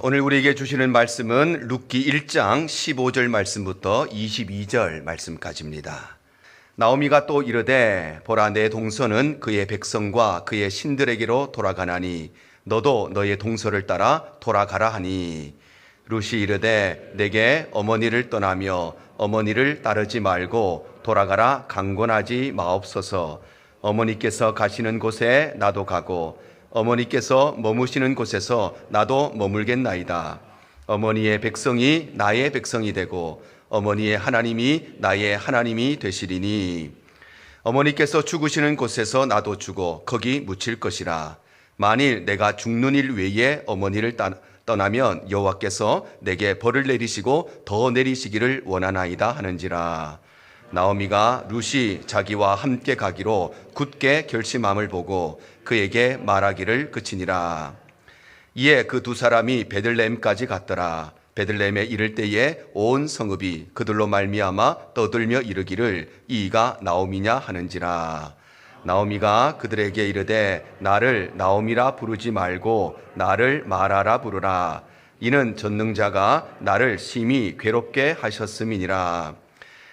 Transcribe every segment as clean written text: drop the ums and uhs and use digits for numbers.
오늘 우리에게 주시는 말씀은 룻기 1장 15절 말씀부터 22절 말씀까지입니다. 나오미가 또 이르되 보라 내 동서는 그의 백성과 그의 신들에게로 돌아가나니 너도 너의 동서를 따라 돌아가라 하니 룻이 이르되 내게 어머니를 떠나며 어머니를 따르지 말고 돌아가라 강권하지 마옵소서. 어머니께서 가시는 곳에 나도 가고 어머니께서 머무시는 곳에서 나도 머물겠나이다. 어머니의 백성이 나의 백성이 되고 어머니의 하나님이 나의 하나님이 되시리니 어머니께서 죽으시는 곳에서 나도 죽어 거기 묻힐 것이라. 만일 내가 죽는 일 외에 어머니를 떠나면 여호와께서 내게 벌을 내리시고 더 내리시기를 원하나이다 하는지라. 나오미가 룻이 자기와 함께 가기로 굳게 결심함을 보고 그에게 말하기를 그치니라. 이에 그 두 사람이 베들레헴까지 갔더라. 베들레헴에 이를 때에 온 성읍이 그들로 말미암아 떠들며 이르기를 이가 나오미냐 하는지라. 나오미가 그들에게 이르되 나를 나오미라 부르지 말고 나를 마라라 부르라. 이는 전능자가 나를 심히 괴롭게 하셨음이니라.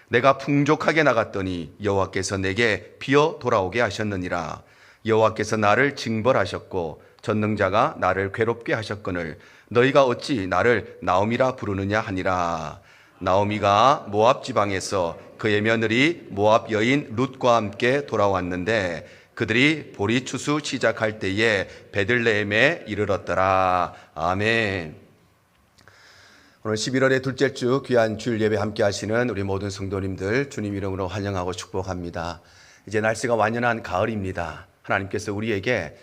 내가 풍족하게 나갔더니 여호와께서 내게 비어 돌아오게 하셨느니라. 여호와께서 나를 징벌하셨고 전능자가 나를 괴롭게 하셨거늘 너희가 어찌 나를 나오미라 부르느냐 하니라. 나오미가 모압 지방에서 그의 며느리 모압 여인 룻과 함께 돌아왔는데 그들이 보리 추수 시작할 때에 베들레헴에 이르렀더라. 아멘. 오늘 11월의 둘째 주 귀한 주일 예배 함께 하시는 우리 모든 성도님들 주님 이름으로 환영하고 축복합니다. 이제 날씨가 완연한 가을입니다. 하나님께서 우리에게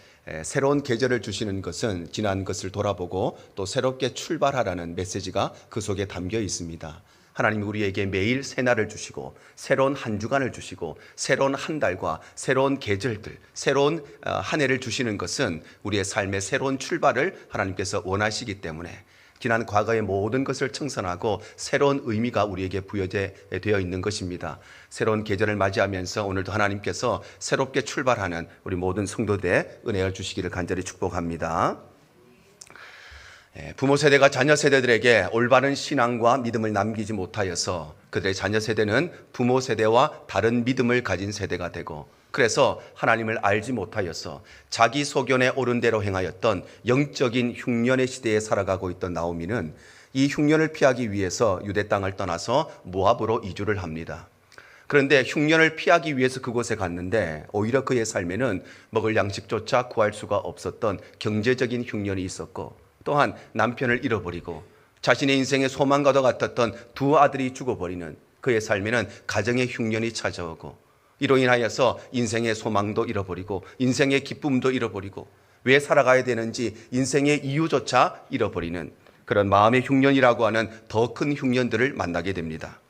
새로운 계절을 주시는 것은 지난 것을 돌아보고 또 새롭게 출발하라는 메시지가 그 속에 담겨 있습니다. 하나님이 우리에게 매일 새날을 주시고 새로운 한 주간을 주시고 새로운 한 달과 새로운 계절들, 새로운 한 해를 주시는 것은 우리의 삶의 새로운 출발을 하나님께서 원하시기 때문에 지난 과거의 모든 것을 청산하고 새로운 의미가 우리에게 부여되어 있는 것입니다. 새로운 계절을 맞이하면서 오늘도 하나님께서 새롭게 출발하는 우리 모든 성도들의 은혜를 주시기를 간절히 축복합니다. 부모 세대가 자녀 세대들에게 올바른 신앙과 믿음을 남기지 못하여서 그들의 자녀 세대는 부모 세대와 다른 믿음을 가진 세대가 되고 그래서 하나님을 알지 못하여서 자기 소견에 옳은 대로 행하였던 영적인 흉년의 시대에 살아가고 있던 나오미는 이 흉년을 피하기 위해서 유대 땅을 떠나서 모압으로 이주를 합니다. 그런데 흉년을 피하기 위해서 그곳에 갔는데 오히려 그의 삶에는 먹을 양식조차 구할 수가 없었던 경제적인 흉년이 있었고 또한 남편을 잃어버리고 자신의 인생의 소망과도 같았던 두 아들이 죽어버리는 그의 삶에는 가정의 흉년이 찾아오고 이로 인하여서 인생의 소망도 잃어버리고 인생의 기쁨도 잃어버리고 왜 살아가야 되는지 인생의 이유조차 잃어버리는 그런 마음의 흉년이라고 하는 더 큰 흉년들을 만나게 됩니다.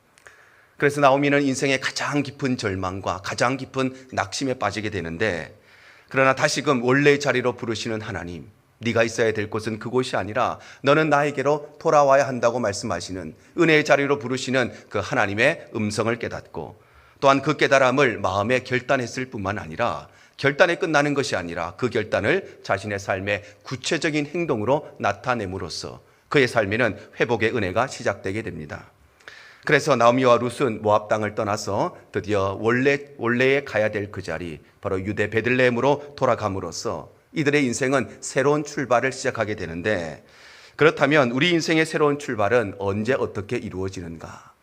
그래서 나오미는 인생의 가장 깊은 절망과 가장 깊은 낙심에 빠지게 되는데 그러나 다시금 원래의 자리로 부르시는 하나님, 네가 있어야 될 곳은 그곳이 아니라 너는 나에게로 돌아와야 한다고 말씀하시는 은혜의 자리로 부르시는 그 하나님의 음성을 깨닫고 또한 그 깨달음을 마음에 결단했을 뿐만 아니라 결단에 끝나는 것이 아니라 그 결단을 자신의 삶의 구체적인 행동으로 나타냄으로써 그의 삶에는 회복의 은혜가 시작되게 됩니다. 그래서 나오미와 룻은 모압 땅을 떠나서 드디어 원래에 가야 될 그 자리 바로 유대 베들레헴으로 돌아감으로써 이들의 인생은 새로운 출발을 시작하게 되는데 그렇다면 우리 인생의 새로운 출발은 언제 어떻게 이루어지는가?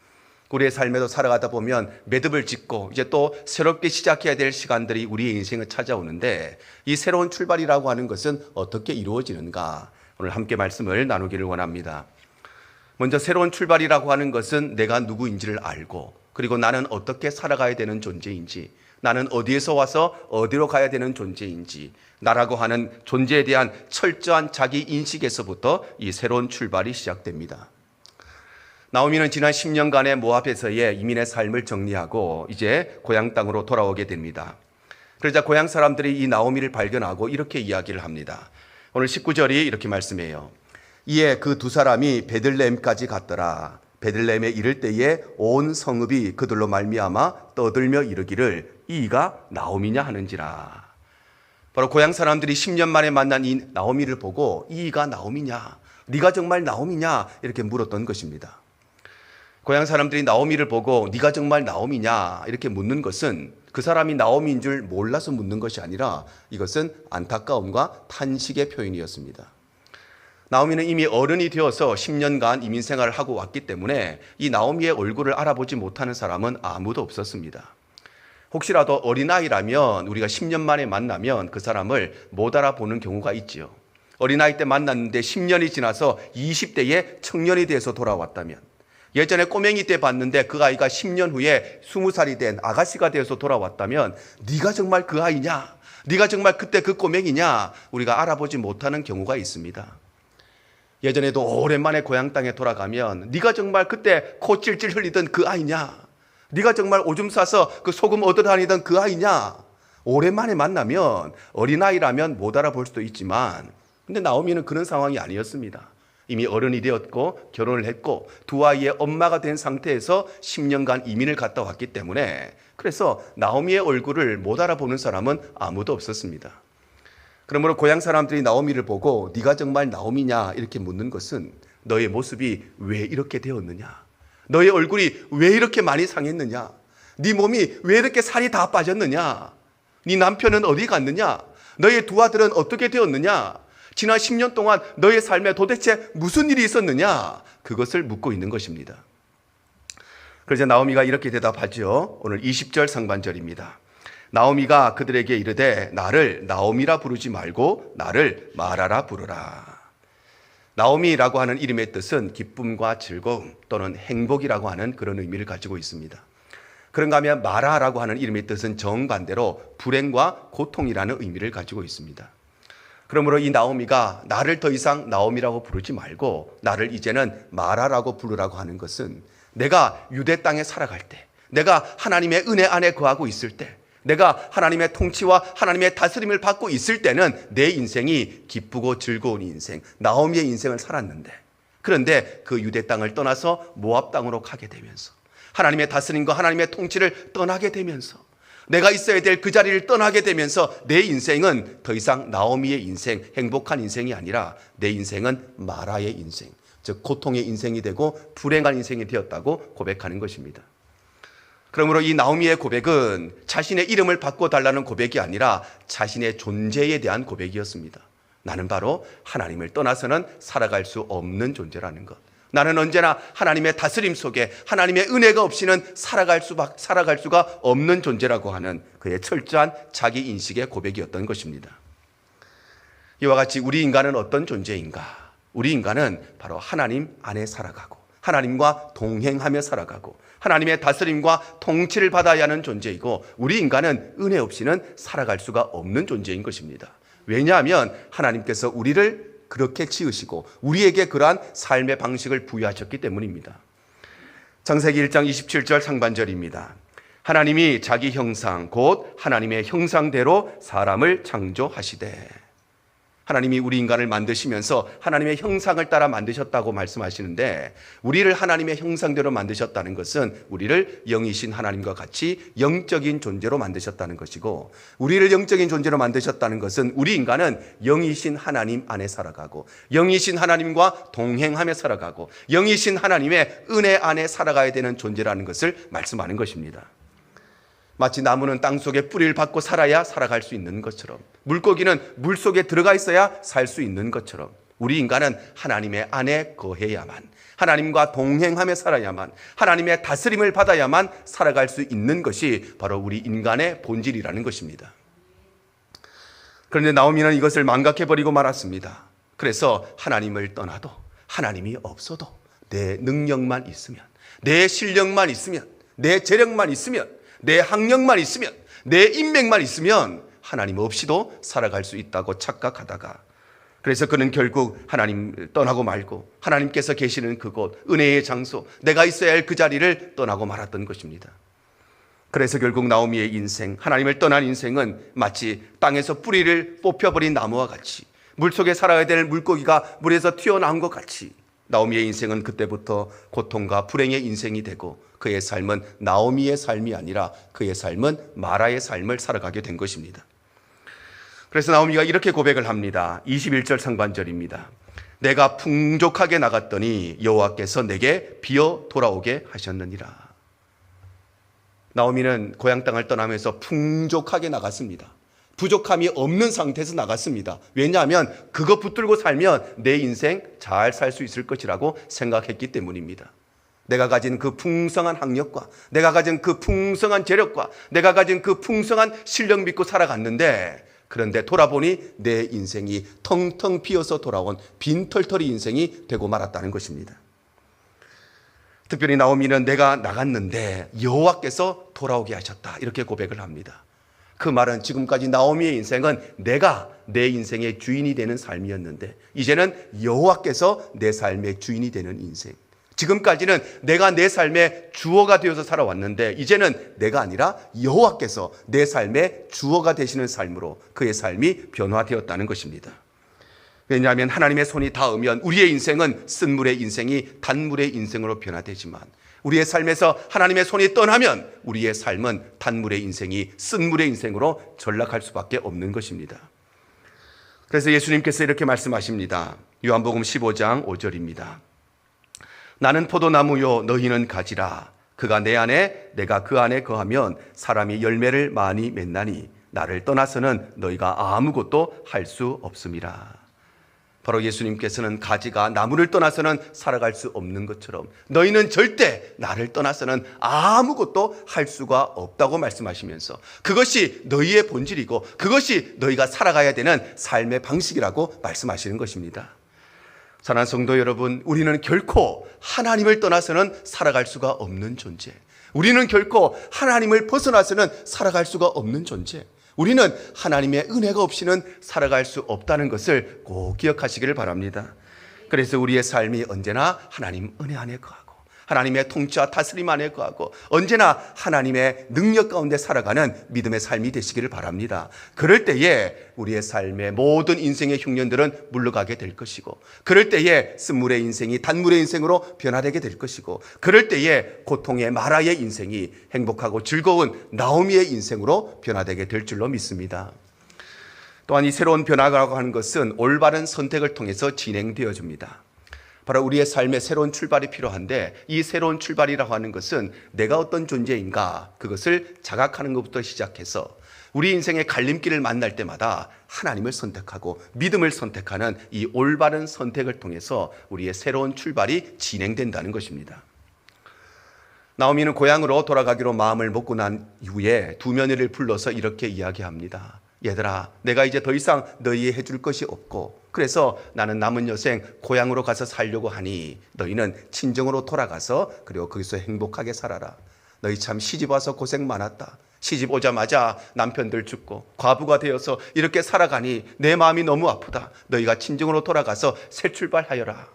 우리의 삶에도 살아가다 보면 매듭을 짓고 이제 또 새롭게 시작해야 될 시간들이 우리의 인생을 찾아오는데 이 새로운 출발이라고 하는 것은 어떻게 이루어지는가? 오늘 함께 말씀을 나누기를 원합니다. 먼저 새로운 출발이라고 하는 것은 내가 누구인지를 알고 그리고 나는 어떻게 살아가야 되는 존재인지 나는 어디에서 와서 어디로 가야 되는 존재인지 나라고 하는 존재에 대한 철저한 자기 인식에서부터 이 새로운 출발이 시작됩니다. 나오미는 지난 10년간의 모압에서의 이민의 삶을 정리하고 이제 고향 땅으로 돌아오게 됩니다. 그러자 고향 사람들이 이 나오미를 발견하고 이렇게 이야기를 합니다. 오늘 19절이 이렇게 말씀해요. 이에 그 두 사람이 베들레헴까지 갔더라. 베들레헴에 이를 때에 온 성읍이 그들로 말미암아 떠들며 이르기를 이가 나오미냐 하는지라. 바로 고향 사람들이 10년 만에 만난 이 나오미를 보고 이가 나오미냐 네가 정말 나오미냐? 이렇게 물었던 것입니다. 고향 사람들이 나오미를 보고 네가 정말 나오미냐? 이렇게 묻는 것은 그 사람이 나오미인 줄 몰라서 묻는 것이 아니라 이것은 안타까움과 탄식의 표현이었습니다. 나오미는 이미 어른이 되어서 10년간 이민 생활을 하고 왔기 때문에 이 나오미의 얼굴을 알아보지 못하는 사람은 아무도 없었습니다. 혹시라도 어린아이라면 우리가 10년 만에 만나면 그 사람을 못 알아보는 경우가 있지요. 어린아이 때 만났는데 10년이 지나서 20대의 청년이 돼서 돌아왔다면, 예전에 꼬맹이 때 봤는데 그 아이가 10년 후에 20살이 된 아가씨가 되어서 돌아왔다면 네가 정말 그 아이냐? 네가 정말 그때 그 꼬맹이냐? 우리가 알아보지 못하는 경우가 있습니다. 예전에도 오랜만에 고향 땅에 돌아가면 네가 정말 그때 코 찔찔 흘리던 그 아이냐? 네가 정말 오줌 싸서 그 소금 얻어 다니던 그 아이냐? 오랜만에 만나면 어린아이라면 못 알아볼 수도 있지만, 근데 나오미는 그런 상황이 아니었습니다. 이미 어른이 되었고 결혼을 했고 두 아이의 엄마가 된 상태에서 10년간 이민을 갔다 왔기 때문에, 그래서 나오미의 얼굴을 못 알아보는 사람은 아무도 없었습니다. 그러므로 고향 사람들이 나오미를 보고 네가 정말 나오미냐? 이렇게 묻는 것은 너의 모습이 왜 이렇게 되었느냐? 너의 얼굴이 왜 이렇게 많이 상했느냐? 네 몸이 왜 이렇게 살이 다 빠졌느냐? 네 남편은 어디 갔느냐? 너의 두 아들은 어떻게 되었느냐? 지난 10년 동안 너의 삶에 도대체 무슨 일이 있었느냐? 그것을 묻고 있는 것입니다. 그래서 나오미가 이렇게 대답하죠. 오늘 20절 상반절입니다. 나오미가 그들에게 이르되 나를 나오미라 부르지 말고 나를 마라라 부르라. 나오미라고 하는 이름의 뜻은 기쁨과 즐거움 또는 행복이라고 하는 그런 의미를 가지고 있습니다. 그런가 하면 마라라고 하는 이름의 뜻은 정반대로 불행과 고통이라는 의미를 가지고 있습니다. 그러므로 이 나오미가 나를 더 이상 나오미라고 부르지 말고 나를 이제는 마라라고 부르라고 하는 것은, 내가 유대 땅에 살아갈 때, 내가 하나님의 은혜 안에 거하고 있을 때, 내가 하나님의 통치와 하나님의 다스림을 받고 있을 때는 내 인생이 기쁘고 즐거운 인생, 나오미의 인생을 살았는데, 그런데 그 유대 땅을 떠나서 모압 땅으로 가게 되면서 하나님의 다스림과 하나님의 통치를 떠나게 되면서 내가 있어야 될 그 자리를 떠나게 되면서 내 인생은 더 이상 나오미의 인생, 행복한 인생이 아니라 내 인생은 마라의 인생, 즉 고통의 인생이 되고 불행한 인생이 되었다고 고백하는 것입니다. 그러므로 이 나오미의 고백은 자신의 이름을 바꿔달라는 고백이 아니라 자신의 존재에 대한 고백이었습니다. 나는 바로 하나님을 떠나서는 살아갈 수 없는 존재라는 것. 나는 언제나 하나님의 다스림 속에 하나님의 은혜가 없이는 살아갈 수가 없는 존재라고 하는 그의 철저한 자기 인식의 고백이었던 것입니다. 이와 같이 우리 인간은 어떤 존재인가? 우리 인간은 바로 하나님 안에 살아가고 하나님과 동행하며 살아가고 하나님의 다스림과 통치를 받아야 하는 존재이고, 우리 인간은 은혜 없이는 살아갈 수가 없는 존재인 것입니다. 왜냐하면 하나님께서 우리를 그렇게 지으시고 우리에게 그러한 삶의 방식을 부여하셨기 때문입니다. 창세기 1장 27절 상반절입니다. 하나님이 자기 형상 곧 하나님의 형상대로 사람을 창조하시되, 하나님이 우리 인간을 만드시면서 하나님의 형상을 따라 만드셨다고 말씀하시는데, 우리를 하나님의 형상대로 만드셨다는 것은 우리를 영이신 하나님과 같이 영적인 존재로 만드셨다는 것이고, 우리를 영적인 존재로 만드셨다는 것은 우리 인간은 영이신 하나님 안에 살아가고 영이신 하나님과 동행하며 살아가고 영이신 하나님의 은혜 안에 살아가야 되는 존재라는 것을 말씀하는 것입니다. 마치 나무는 땅 속에 뿌리를 받고 살아야 살아갈 수 있는 것처럼, 물고기는 물 속에 들어가 있어야 살 수 있는 것처럼, 우리 인간은 하나님의 안에 거해야만, 하나님과 동행하며 살아야만, 하나님의 다스림을 받아야만 살아갈 수 있는 것이 바로 우리 인간의 본질이라는 것입니다. 그런데 나오미는 이것을 망각해버리고 말았습니다. 그래서 하나님을 떠나도, 하나님이 없어도, 내 능력만 있으면, 내 실력만 있으면, 내 재력만 있으면, 내 학력만 있으면, 내 인맥만 있으면 하나님 없이도 살아갈 수 있다고 착각하다가, 그래서 그는 결국 하나님 떠나고 말고 하나님께서 계시는 그곳, 은혜의 장소, 내가 있어야 할 그 자리를 떠나고 말았던 것입니다. 그래서 결국 나오미의 인생, 하나님을 떠난 인생은 마치 땅에서 뿌리를 뽑혀버린 나무와 같이, 물속에 살아야 될 물고기가 물에서 튀어나온 것 같이, 나오미의 인생은 그때부터 고통과 불행의 인생이 되고, 그의 삶은 나오미의 삶이 아니라 그의 삶은 마라의 삶을 살아가게 된 것입니다. 그래서 나오미가 이렇게 고백을 합니다. 21절 상반절입니다. 내가 풍족하게 나갔더니 여호와께서 내게 비어 돌아오게 하셨느니라. 나오미는 고향 땅을 떠나면서 풍족하게 나갔습니다. 부족함이 없는 상태에서 나갔습니다. 왜냐하면 그거 붙들고 살면 내 인생 잘 살 수 있을 것이라고 생각했기 때문입니다. 내가 가진 그 풍성한 학력과 내가 가진 그 풍성한 재력과 내가 가진 그 풍성한 실력 믿고 살아갔는데, 그런데 돌아보니 내 인생이 텅텅 비어서 돌아온 빈털터리 인생이 되고 말았다는 것입니다. 특별히 나오미는 내가 나갔는데 여호와께서 돌아오게 하셨다, 이렇게 고백을 합니다. 그 말은 지금까지 나오미의 인생은 내가 내 인생의 주인이 되는 삶이었는데 이제는 여호와께서 내 삶의 주인이 되는 인생. 지금까지는 내가 내 삶의 주어가 되어서 살아왔는데 이제는 내가 아니라 여호와께서 내 삶의 주어가 되시는 삶으로 그의 삶이 변화되었다는 것입니다. 왜냐하면 하나님의 손이 닿으면 우리의 인생은 쓴물의 인생이 단물의 인생으로 변화되지만 우리의 삶에서 하나님의 손이 떠나면 우리의 삶은 단물의 인생이 쓴물의 인생으로 전락할 수밖에 없는 것입니다. 그래서 예수님께서 이렇게 말씀하십니다. 요한복음 15장 5절입니다. 나는 포도나무요 너희는 가지라. 그가 내 안에 내가 그 안에 거하면 사람이 열매를 많이 맺나니 나를 떠나서는 너희가 아무것도 할 수 없음이라. 바로 예수님께서는 가지가 나무를 떠나서는 살아갈 수 없는 것처럼 너희는 절대 나를 떠나서는 아무것도 할 수가 없다고 말씀하시면서 그것이 너희의 본질이고 그것이 너희가 살아가야 되는 삶의 방식이라고 말씀하시는 것입니다. 사랑하는 성도 여러분, 우리는 결코 하나님을 떠나서는 살아갈 수가 없는 존재, 우리는 결코 하나님을 벗어나서는 살아갈 수가 없는 존재, 우리는 하나님의 은혜가 없이는 살아갈 수 없다는 것을 꼭 기억하시기를 바랍니다. 그래서 우리의 삶이 언제나 하나님 은혜 안에 거하고 하나님의 통치와 다스림 안에 거하고 언제나 하나님의 능력 가운데 살아가는 믿음의 삶이 되시기를 바랍니다. 그럴 때에 우리의 삶의 모든 인생의 흉년들은 물러가게 될 것이고 그럴 때에 쓴물의 인생이 단물의 인생으로 변화되게 될 것이고 그럴 때에 고통의 마라의 인생이 행복하고 즐거운 나오미의 인생으로 변화되게 될 줄로 믿습니다. 또한 이 새로운 변화라고 하는 것은 올바른 선택을 통해서 진행되어집니다. 바로 우리의 삶에 새로운 출발이 필요한데 이 새로운 출발이라고 하는 것은 내가 어떤 존재인가 그것을 자각하는 것부터 시작해서 우리 인생의 갈림길을 만날 때마다 하나님을 선택하고 믿음을 선택하는 이 올바른 선택을 통해서 우리의 새로운 출발이 진행된다는 것입니다. 나오미는 고향으로 돌아가기로 마음을 먹고 난 이후에 두 며느리를 불러서 이렇게 이야기합니다. 얘들아, 내가 이제 더 이상 너희에 해줄 것이 없고 그래서 나는 남은 여생 고향으로 가서 살려고 하니 너희는 친정으로 돌아가서 그리고 거기서 행복하게 살아라. 너희 참 시집 와서 고생 많았다. 시집 오자마자 남편들 죽고 과부가 되어서 이렇게 살아가니 내 마음이 너무 아프다. 너희가 친정으로 돌아가서 새 출발하여라.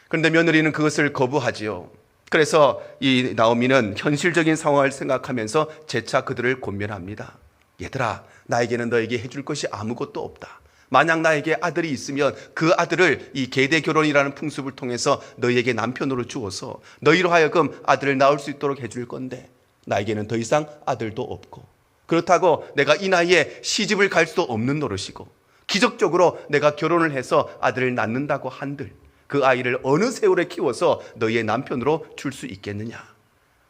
그런데 며느리는 그것을 거부하지요. 그래서 이 나오미는 현실적인 상황을 생각하면서 재차 그들을 권면합니다. 얘들아, 나에게는 너에게 해줄 것이 아무것도 없다. 만약 나에게 아들이 있으면 그 아들을 이 계대 결혼이라는 풍습을 통해서 너희에게 남편으로 주어서 너희로 하여금 아들을 낳을 수 있도록 해줄 건데 나에게는 더 이상 아들도 없고 그렇다고 내가 이 나이에 시집을 갈 수도 없는 노릇이고 기적적으로 내가 결혼을 해서 아들을 낳는다고 한들 그 아이를 어느 세월에 키워서 너희의 남편으로 줄 수 있겠느냐.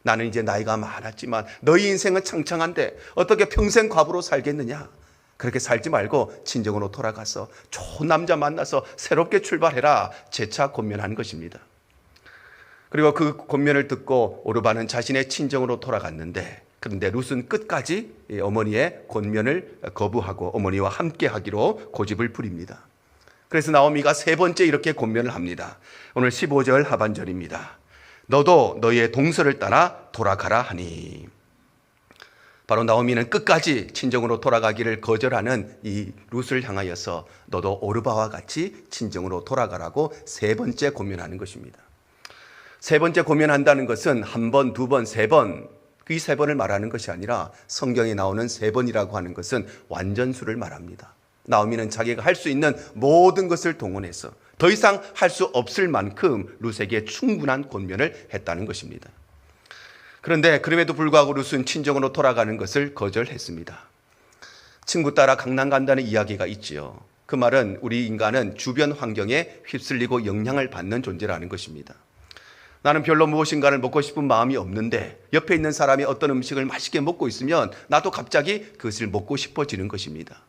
나는 이제 나이가 많았지만 너희 인생은 창창한데 어떻게 평생 과부로 살겠느냐. 그렇게 살지 말고 친정으로 돌아가서 좋은 남자 만나서 새롭게 출발해라. 재차 권면한 것입니다. 그리고 그 권면을 듣고 오르바는 자신의 친정으로 돌아갔는데 그런데 룻은 끝까지 어머니의 권면을 거부하고 어머니와 함께 하기로 고집을 부립니다. 그래서 나오미가 세 번째 이렇게 권면을 합니다. 오늘 15절 하반절입니다. 너도 너희의 동서를 따라 돌아가라 하니. 바로 나오미는 끝까지 친정으로 돌아가기를 거절하는 이 룻을 향하여서 너도 오르바와 같이 친정으로 돌아가라고 세 번째 권면하는 것입니다. 세 번째 권면한다는 것은 한 번, 두 번, 세 번, 이 세 번을 말하는 것이 아니라 성경에 나오는 세 번이라고 하는 것은 완전수를 말합니다. 나오미는 자기가 할 수 있는 모든 것을 동원해서 더 이상 할 수 없을 만큼 룻에게 충분한 권면을 했다는 것입니다. 그런데 그럼에도 불구하고 룻은 친정으로 돌아가는 것을 거절했습니다. 친구 따라 강남 간다는 이야기가 있지요. 그 말은 우리 인간은 주변 환경에 휩쓸리고 영향을 받는 존재라는 것입니다. 나는 별로 무엇인가를 먹고 싶은 마음이 없는데 옆에 있는 사람이 어떤 음식을 맛있게 먹고 있으면 나도 갑자기 그것을 먹고 싶어지는 것입니다.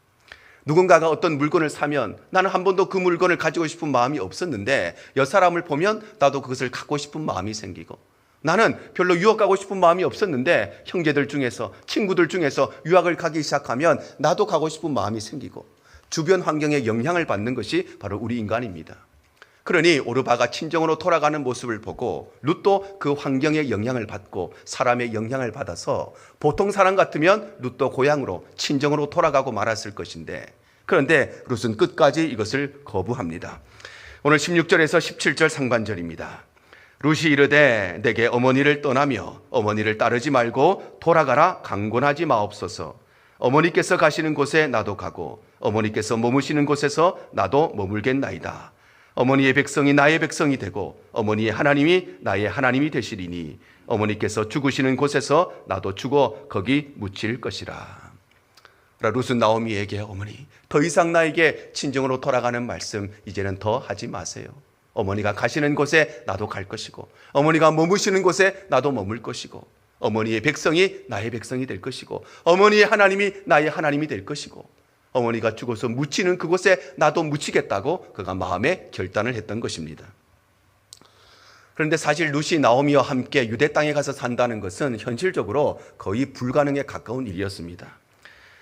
누군가가 어떤 물건을 사면 나는 한 번도 그 물건을 가지고 싶은 마음이 없었는데 여 사람을 보면 나도 그것을 갖고 싶은 마음이 생기고, 나는 별로 유학 가고 싶은 마음이 없었는데 형제들 중에서, 친구들 중에서 유학을 가기 시작하면 나도 가고 싶은 마음이 생기고, 주변 환경에 영향을 받는 것이 바로 우리 인간입니다. 그러니 오르바가 친정으로 돌아가는 모습을 보고 룻도 그 환경에 영향을 받고 사람의 영향을 받아서 보통 사람 같으면 룻도 고향으로, 친정으로 돌아가고 말았을 것인데, 그런데 룻은 끝까지 이것을 거부합니다. 오늘 16절에서 17절 상반절입니다. 룻이 이르되 내게 어머니를 떠나며 어머니를 따르지 말고 돌아가라 강권하지 마옵소서. 어머니께서 가시는 곳에 나도 가고 어머니께서 머무시는 곳에서 나도 머물겠나이다. 어머니의 백성이 나의 백성이 되고 어머니의 하나님이 나의 하나님이 되시리니 어머니께서 죽으시는 곳에서 나도 죽어 거기 묻힐 것이라. 룻은 나오미에게 어머니, 더 이상 나에게 친정으로 돌아가는 말씀 이제는 더 하지 마세요. 어머니가 가시는 곳에 나도 갈 것이고 어머니가 머무시는 곳에 나도 머물 것이고 어머니의 백성이 나의 백성이 될 것이고 어머니의 하나님이 나의 하나님이 될 것이고 어머니가 죽어서 묻히는 그곳에 나도 묻히겠다고 그가 마음에 결단을 했던 것입니다. 그런데 사실 룻이 나오미와 함께 유대 땅에 가서 산다는 것은 현실적으로 거의 불가능에 가까운 일이었습니다.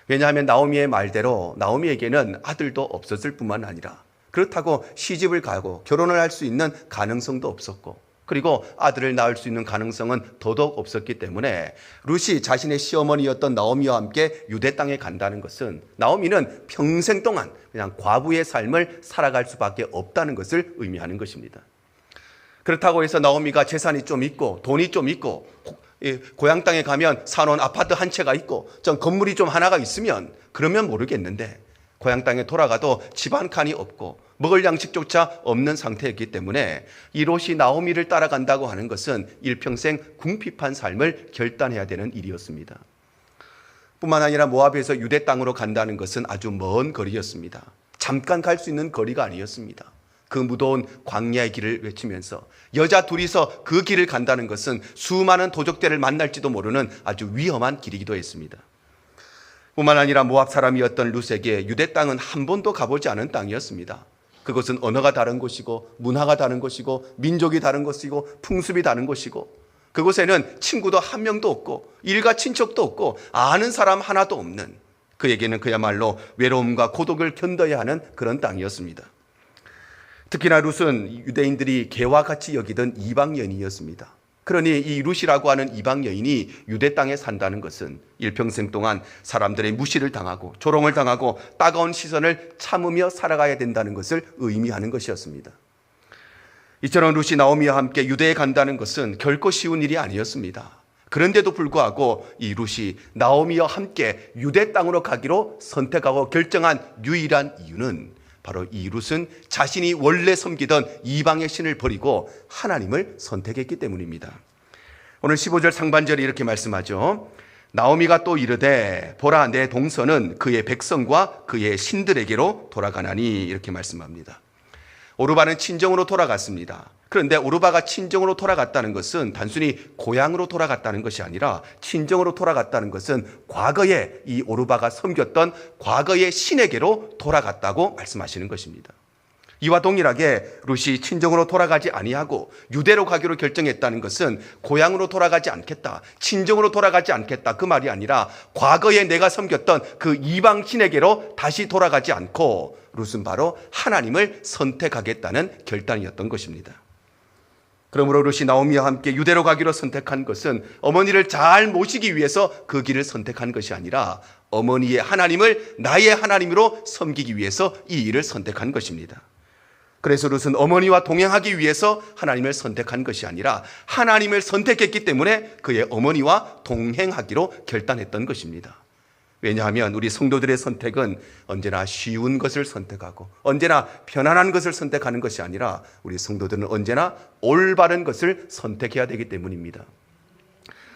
왜냐하면 나오미의 말대로 나오미에게는 아들도 없었을 뿐만 아니라 그렇다고 시집을 가고 결혼을 할 수 있는 가능성도 없었고, 그리고 아들을 낳을 수 있는 가능성은 더더욱 없었기 때문에 룻이 자신의 시어머니였던 나오미와 함께 유대 땅에 간다는 것은 나오미는 평생 동안 그냥 과부의 삶을 살아갈 수밖에 없다는 것을 의미하는 것입니다. 그렇다고 해서 나오미가 재산이 좀 있고 돈이 좀 있고 고향 땅에 가면 사놓은 아파트 한 채가 있고 좀 건물이 좀 하나가 있으면 그러면 모르겠는데, 고향 땅에 돌아가도 집 한 칸이 없고 먹을 양식조차 없는 상태였기 때문에 이 롯이 나오미를 따라간다고 하는 것은 일평생 궁핍한 삶을 결단해야 되는 일이었습니다. 뿐만 아니라 모압에서 유대 땅으로 간다는 것은 아주 먼 거리였습니다. 잠깐 갈 수 있는 거리가 아니었습니다. 그 무더운 광야의 길을 외치면서 여자 둘이서 그 길을 간다는 것은 수많은 도적들을 만날지도 모르는 아주 위험한 길이기도 했습니다. 뿐만 아니라 모압 사람이었던 룻에게 유대 땅은 한 번도 가보지 않은 땅이었습니다. 그것은 언어가 다른 곳이고 문화가 다른 곳이고 민족이 다른 곳이고 풍습이 다른 곳이고, 그곳에는 친구도 한 명도 없고 일가 친척도 없고 아는 사람 하나도 없는, 그에게는 그야말로 외로움과 고독을 견뎌야 하는 그런 땅이었습니다. 특히나 룻은 유대인들이 개와 같이 여기던 이방 여인이었습니다. 그러니 이 룻이라고 하는 이방 여인이 유대 땅에 산다는 것은 일평생 동안 사람들의 무시를 당하고 조롱을 당하고 따가운 시선을 참으며 살아가야 된다는 것을 의미하는 것이었습니다. 이처럼 룻이 나오미와 함께 유대에 간다는 것은 결코 쉬운 일이 아니었습니다. 그런데도 불구하고 이 룻이 나오미와 함께 유대 땅으로 가기로 선택하고 결정한 유일한 이유는 바로 이 룻은 자신이 원래 섬기던 이방의 신을 버리고 하나님을 선택했기 때문입니다. 오늘 15절 상반절이 이렇게 말씀하죠. 나오미가 또 이르되 보라 내 동서는 그의 백성과 그의 신들에게로 돌아가나니, 이렇게 말씀합니다. 오르바는 친정으로 돌아갔습니다. 그런데 오르바가 친정으로 돌아갔다는 것은 단순히 고향으로 돌아갔다는 것이 아니라 친정으로 돌아갔다는 것은 과거에 이 오르바가 섬겼던 과거의 신에게로 돌아갔다고 말씀하시는 것입니다. 이와 동일하게 룻이 친정으로 돌아가지 아니하고 유대로 가기로 결정했다는 것은 고향으로 돌아가지 않겠다, 친정으로 돌아가지 않겠다, 그 말이 아니라 과거에 내가 섬겼던 그 이방 신에게로 다시 돌아가지 않고 룻은 바로 하나님을 선택하겠다는 결단이었던 것입니다. 그러므로 룻이 나오미와 함께 유대로 가기로 선택한 것은 어머니를 잘 모시기 위해서 그 길을 선택한 것이 아니라 어머니의 하나님을 나의 하나님으로 섬기기 위해서 이 일을 선택한 것입니다. 그래서 룻은 어머니와 동행하기 위해서 하나님을 선택한 것이 아니라 하나님을 선택했기 때문에 그의 어머니와 동행하기로 결단했던 것입니다. 왜냐하면 우리 성도들의 선택은 언제나 쉬운 것을 선택하고 언제나 편안한 것을 선택하는 것이 아니라 우리 성도들은 언제나 올바른 것을 선택해야 되기 때문입니다.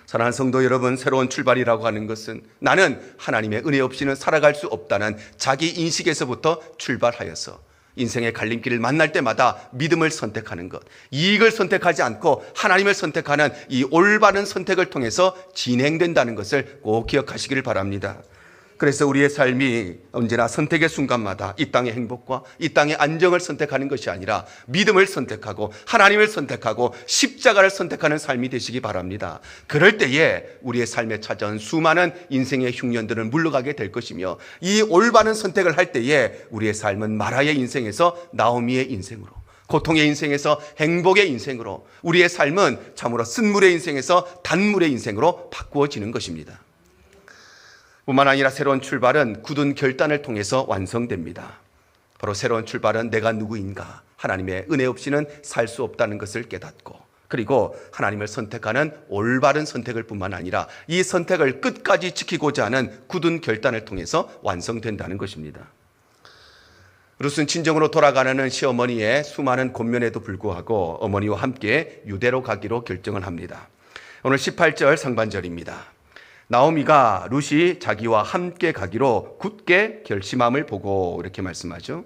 사랑하는 성도 여러분, 새로운 출발이라고 하는 것은 나는 하나님의 은혜 없이는 살아갈 수 없다는 자기 인식에서부터 출발하여서 인생의 갈림길을 만날 때마다 믿음을 선택하는 것, 이익을 선택하지 않고 하나님을 선택하는 이 올바른 선택을 통해서 진행된다는 것을 꼭 기억하시기를 바랍니다. 그래서 우리의 삶이 언제나 선택의 순간마다 이 땅의 행복과 이 땅의 안정을 선택하는 것이 아니라 믿음을 선택하고 하나님을 선택하고 십자가를 선택하는 삶이 되시기 바랍니다. 그럴 때에 우리의 삶에 찾아온 수많은 인생의 흉년들은 물러가게 될 것이며, 이 올바른 선택을 할 때에 우리의 삶은 마라의 인생에서 나오미의 인생으로, 고통의 인생에서 행복의 인생으로, 우리의 삶은 참으로 쓴물의 인생에서 단물의 인생으로 바꾸어지는 것입니다. 뿐만 아니라 새로운 출발은 굳은 결단을 통해서 완성됩니다. 바로 새로운 출발은 내가 누구인가, 하나님의 은혜 없이는 살 수 없다는 것을 깨닫고, 그리고 하나님을 선택하는 올바른 선택을 뿐만 아니라 이 선택을 끝까지 지키고자 하는 굳은 결단을 통해서 완성된다는 것입니다. 룻은 친정으로 돌아가는 시어머니의 수많은 권면에도 불구하고 어머니와 함께 유대로 가기로 결정을 합니다. 오늘 18절 상반절입니다. 나오미가 룻이 자기와 함께 가기로 굳게 결심함을 보고, 이렇게 말씀하죠.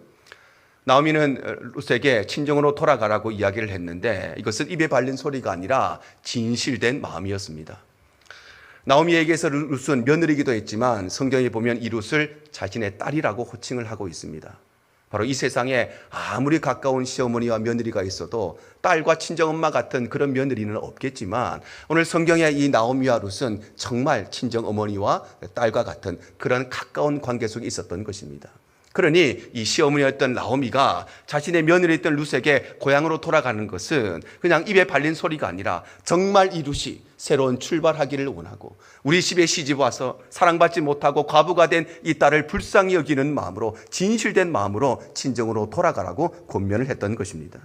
나오미는 룻에게 친정으로 돌아가라고 이야기를 했는데 이것은 입에 발린 소리가 아니라 진실된 마음이었습니다. 나오미에게서 룻은 며느리기도 했지만 성경에 보면 이 룻을 자신의 딸이라고 호칭을 하고 있습니다. 바로 이 세상에 아무리 가까운 시어머니와 며느리가 있어도 딸과 친정엄마 같은 그런 며느리는 없겠지만, 오늘 성경의 이 나오미와 룻은 정말 친정어머니와 딸과 같은 그런 가까운 관계 속에 있었던 것입니다. 그러니 이 시어머니였던 나오미가 자신의 며느리였던 룻에게 고향으로 돌아가는 것은 그냥 입에 발린 소리가 아니라 정말 이 룻이 새로운 출발하기를 원하고, 우리 집에 시집 와서 사랑받지 못하고 과부가 된 이 딸을 불쌍히 여기는 마음으로, 진실된 마음으로 친정으로 돌아가라고 권면을 했던 것입니다.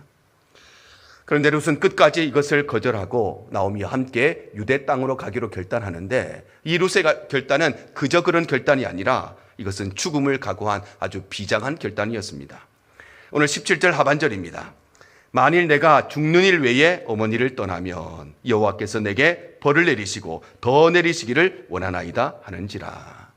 그런데 룻은 끝까지 이것을 거절하고 나오미와 함께 유대 땅으로 가기로 결단하는데, 이 룻의 결단은 그저 그런 결단이 아니라 이것은 죽음을 각오한 아주 비장한 결단이었습니다. 오늘 17절 하반절입니다. 만일 내가 죽는 일 외에 어머니를 떠나면 여호와께서 내게 벌을 내리시고 더 내리시기를 원하나이다 하는지라.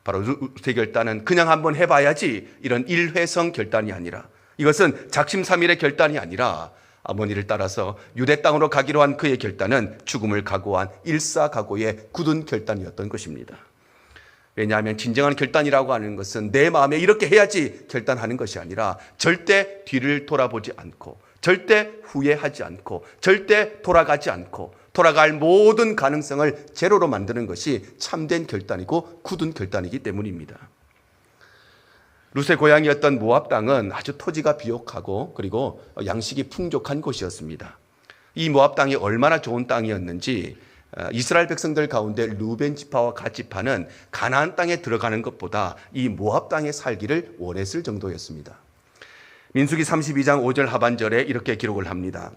바로 룻의 결단은 그냥 한번 해봐야지 이런 일회성 결단이 아니라, 이것은 작심삼일의 결단이 아니라 어머니를 따라서 유대 땅으로 가기로 한 그의 결단은 죽음을 각오한 일사각오의 굳은 결단이었던 것입니다. 왜냐하면 진정한 결단이라고 하는 것은 내 마음에 이렇게 해야지 결단하는 것이 아니라 절대 뒤를 돌아보지 않고, 절대 후회하지 않고, 절대 돌아가지 않고, 돌아갈 모든 가능성을 제로로 만드는 것이 참된 결단이고 굳은 결단이기 때문입니다. 룻의 고향이었던 모압 땅은 아주 토지가 비옥하고 그리고 양식이 풍족한 곳이었습니다. 이 모압 땅이 얼마나 좋은 땅이었는지 이스라엘 백성들 가운데 루벤 지파와 갓 지파는 가나안 땅에 들어가는 것보다 이 모압 땅에 살기를 원했을 정도였습니다. 민수기 32장 5절 하반절에 이렇게 기록을 합니다.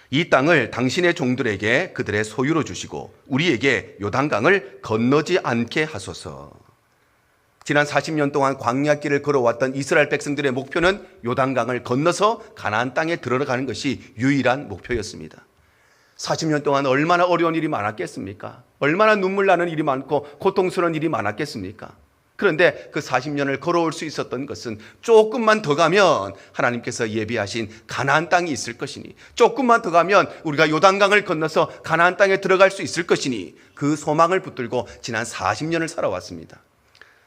이 땅을 당신의 종들에게 그들의 소유로 주시고 우리에게 요단강을 건너지 않게 하소서. 지난 40년 동안 광야길을 걸어왔던 이스라엘 백성들의 목표는 요단강을 건너서 가나안 땅에 들어가는 것이 유일한 목표였습니다. 40년 동안 얼마나 어려운 일이 많았겠습니까? 얼마나 눈물 나는 일이 많고 고통스러운 일이 많았겠습니까? 그런데 그 40년을 걸어올 수 있었던 것은 조금만 더 가면 하나님께서 예비하신 가나안 땅이 있을 것이니, 조금만 더 가면 우리가 요단강을 건너서 가나안 땅에 들어갈 수 있을 것이니, 그 소망을 붙들고 지난 40년을 살아왔습니다.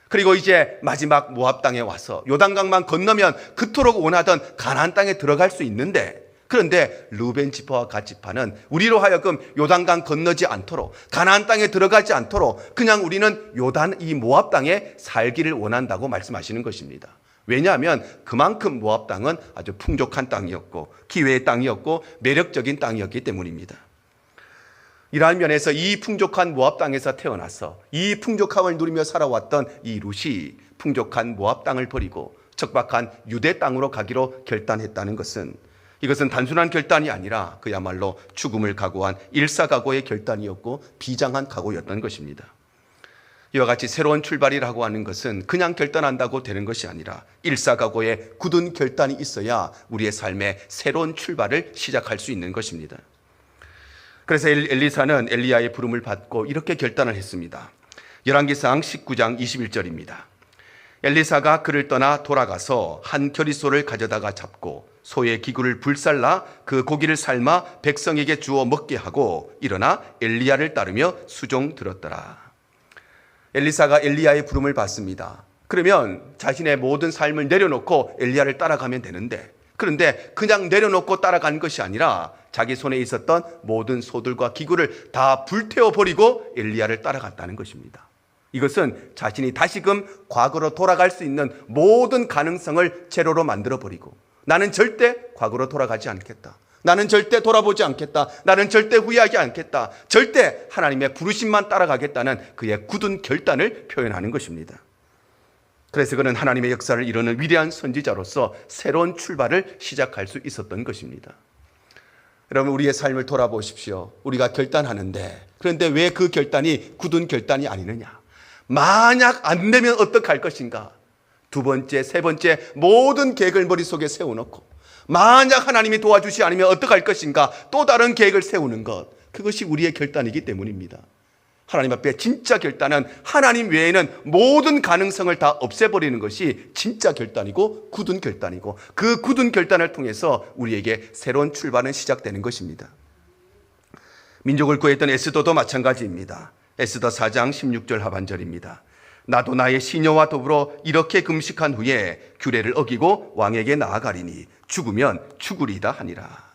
그리고 이제 마지막 모압 땅에 와서 요단강만 건너면 그토록 원하던 가나안 땅에 들어갈 수 있는데, 그런데 루벤 지파와 갓 지파는 우리로 하여금 요단강 건너지 않도록, 가나안 땅에 들어가지 않도록 그냥 우리는 이 모압 땅에 살기를 원한다고 말씀하시는 것입니다. 왜냐하면 그만큼 모압 땅은 아주 풍족한 땅이었고 기회의 땅이었고 매력적인 땅이었기 때문입니다. 이러한 면에서 이 풍족한 모압 땅에서 태어나서 이 풍족함을 누리며 살아왔던 이 룻이 풍족한 모압 땅을 버리고 척박한 유대 땅으로 가기로 결단했다는 것은, 이것은 단순한 결단이 아니라 그야말로 죽음을 각오한 일사각오의 결단이었고 비장한 각오였던 것입니다. 이와 같이 새로운 출발이라고 하는 것은 그냥 결단한다고 되는 것이 아니라 일사각오의 굳은 결단이 있어야 우리의 삶의 새로운 출발을 시작할 수 있는 것입니다. 그래서 엘리사는 엘리야의 부름을 받고 이렇게 결단을 했습니다. 열왕기상 19장 21절입니다. 엘리사가 그를 떠나 돌아가서 한 겨리소를 가져다가 잡고 소의 기구를 불살라 그 고기를 삶아 백성에게 주어 먹게 하고 일어나 엘리야를 따르며 수종 들었더라. 엘리사가 엘리야의 부름을 받습니다. 그러면 자신의 모든 삶을 내려놓고 엘리야를 따라가면 되는데, 그런데 그냥 내려놓고 따라간 것이 아니라 자기 손에 있었던 모든 소들과 기구를 다 불태워버리고 엘리야를 따라갔다는 것입니다. 이것은 자신이 다시금 과거로 돌아갈 수 있는 모든 가능성을 제로로 만들어버리고, 나는 절대 과거로 돌아가지 않겠다, 나는 절대 돌아보지 않겠다, 나는 절대 후회하지 않겠다, 절대 하나님의 부르심만 따라가겠다는 그의 굳은 결단을 표현하는 것입니다. 그래서 그는 하나님의 역사를 이루는 위대한 선지자로서 새로운 출발을 시작할 수 있었던 것입니다. 여러분, 우리의 삶을 돌아보십시오. 우리가 결단하는데, 그런데 왜 그 결단이 굳은 결단이 아니느냐? 만약 안 되면 어떡할 것인가? 두 번째, 세 번째 모든 계획을 머릿속에 세워놓고, 만약 하나님이 도와주지 않으면 어떡할 것인가? 또 다른 계획을 세우는 것, 그것이 우리의 결단이기 때문입니다. 하나님 앞에 진짜 결단은 하나님 외에는 모든 가능성을 다 없애버리는 것이 진짜 결단이고 굳은 결단이고, 그 굳은 결단을 통해서 우리에게 새로운 출발은 시작되는 것입니다. 민족을 구했던 에스더도 마찬가지입니다. 에스더 4장 16절 하반절입니다. 나도 나의 시녀와 더불어 이렇게 금식한 후에 규례를 어기고 왕에게 나아가리니 죽으면 죽으리다 하니라.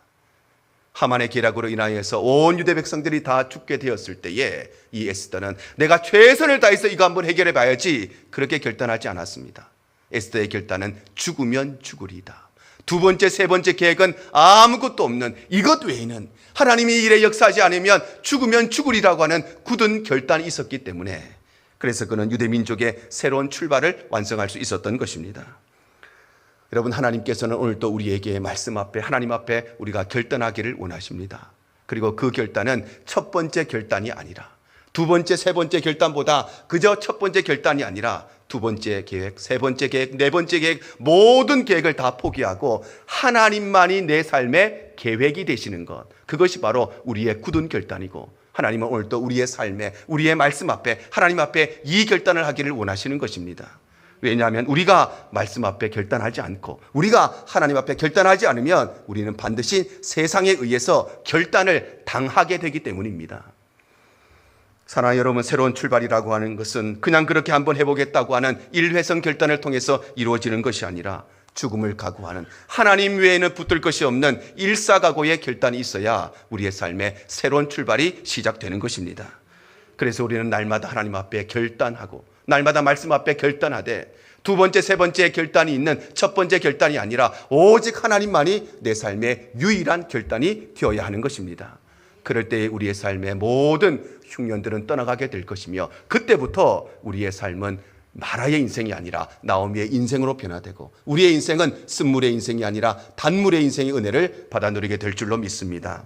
하만의 계략으로 인하여서 온 유대 백성들이 다 죽게 되었을 때에 이 에스더는 내가 최선을 다해서 이거 한번 해결해 봐야지, 그렇게 결단하지 않았습니다. 에스더의 결단은 죽으면 죽으리다. 두 번째, 세 번째 계획은 아무것도 없는, 이것 외에는 하나님이 일에 역사하지 않으면 죽으면 죽으리라고 하는 굳은 결단이 있었기 때문에, 그래서 그는 유대 민족의 새로운 출발을 완성할 수 있었던 것입니다. 여러분, 하나님께서는 오늘도 우리에게 말씀 앞에, 하나님 앞에 우리가 결단하기를 원하십니다. 그리고 그 결단은 첫 번째 결단이 아니라, 두 번째, 세 번째 결단보다 그저 첫 번째 결단이 아니라 두 번째 계획, 세 번째 계획, 네 번째 계획, 모든 계획을 다 포기하고 하나님만이 내 삶의 계획이 되시는 것, 그것이 바로 우리의 굳은 결단이고, 하나님은 오늘도 우리의 삶에, 우리의 말씀 앞에, 하나님 앞에 이 결단을 하기를 원하시는 것입니다. 왜냐하면 우리가 말씀 앞에 결단하지 않고, 우리가 하나님 앞에 결단하지 않으면 우리는 반드시 세상에 의해서 결단을 당하게 되기 때문입니다. 사랑하는 여러분, 새로운 출발이라고 하는 것은 그냥 그렇게 한번 해보겠다고 하는 일회성 결단을 통해서 이루어지는 것이 아니라 죽음을 각오하는, 하나님 외에는 붙들 것이 없는 일사각오의 결단이 있어야 우리의 삶에 새로운 출발이 시작되는 것입니다. 그래서 우리는 날마다 하나님 앞에 결단하고, 날마다 말씀 앞에 결단하되, 두 번째, 세 번째 결단이 있는 첫 번째 결단이 아니라 오직 하나님만이 내 삶의 유일한 결단이 되어야 하는 것입니다. 그럴 때 우리의 삶의 모든 흉년들은 떠나가게 될 것이며, 그때부터 우리의 삶은 마라의 인생이 아니라 나오미의 인생으로 변화되고, 우리의 인생은 쓴물의 인생이 아니라 단물의 인생의 은혜를 받아 누리게 될 줄로 믿습니다.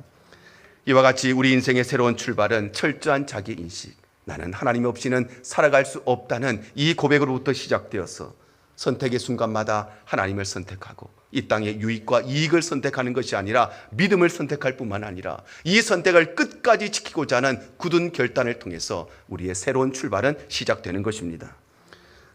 이와 같이 우리 인생의 새로운 출발은 철저한 자기인식, 나는 하나님 없이는 살아갈 수 없다는 이 고백으로부터 시작되어서 선택의 순간마다 하나님을 선택하고, 이 땅의 유익과 이익을 선택하는 것이 아니라 믿음을 선택할 뿐만 아니라 이 선택을 끝까지 지키고자 하는 굳은 결단을 통해서 우리의 새로운 출발은 시작되는 것입니다.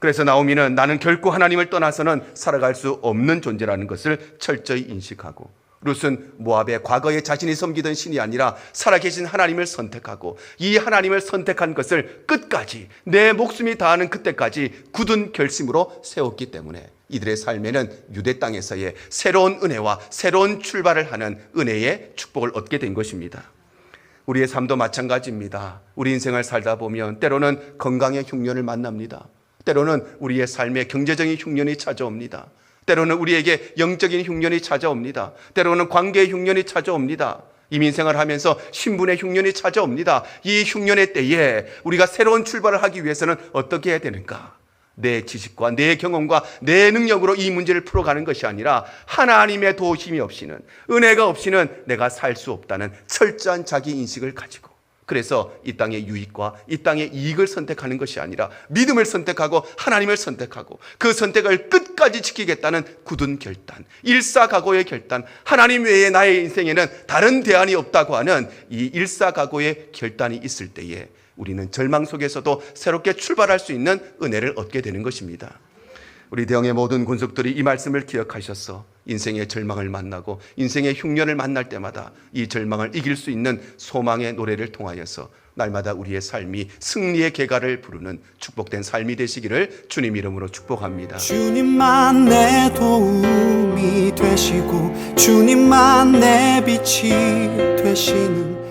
그래서 나오미는 나는 결코 하나님을 떠나서는 살아갈 수 없는 존재라는 것을 철저히 인식하고, 룻은 모압의 과거에 자신이 섬기던 신이 아니라 살아계신 하나님을 선택하고, 이 하나님을 선택한 것을 끝까지, 내 목숨이 다하는 그때까지 굳은 결심으로 세웠기 때문에 이들의 삶에는 유대 땅에서의 새로운 은혜와 새로운 출발을 하는 은혜의 축복을 얻게 된 것입니다. 우리의 삶도 마찬가지입니다. 우리 인생을 살다 보면 때로는 건강의 흉년을 만납니다. 때로는 우리의 삶에 경제적인 흉년이 찾아옵니다. 때로는 우리에게 영적인 흉년이 찾아옵니다. 때로는 관계의 흉년이 찾아옵니다. 이민생활을 하면서 신분의 흉년이 찾아옵니다. 이 흉년의 때에 우리가 새로운 출발을 하기 위해서는 어떻게 해야 되는가? 내 지식과 내 경험과 내 능력으로 이 문제를 풀어가는 것이 아니라 하나님의 도우심이 없이는, 은혜가 없이는 내가 살 수 없다는 철저한 자기 인식을 가지고, 그래서 이 땅의 유익과 이 땅의 이익을 선택하는 것이 아니라 믿음을 선택하고 하나님을 선택하고 그 선택을 끝까지 지키겠다는 굳은 결단, 일사각오의 결단, 하나님 외에 나의 인생에는 다른 대안이 없다고 하는 이 일사각오의 결단이 있을 때에 우리는 절망 속에서도 새롭게 출발할 수 있는 은혜를 얻게 되는 것입니다. 우리 대형의 모든 군속들이 이 말씀을 기억하셔서 인생의 절망을 만나고 인생의 흉년을 만날 때마다 이 절망을 이길 수 있는 소망의 노래를 통하여서 날마다 우리의 삶이 승리의 계가를 부르는 축복된 삶이 되시기를 주님 이름으로 축복합니다. 주님만 내 도움이 되시고 주님만 내 빛이 되시는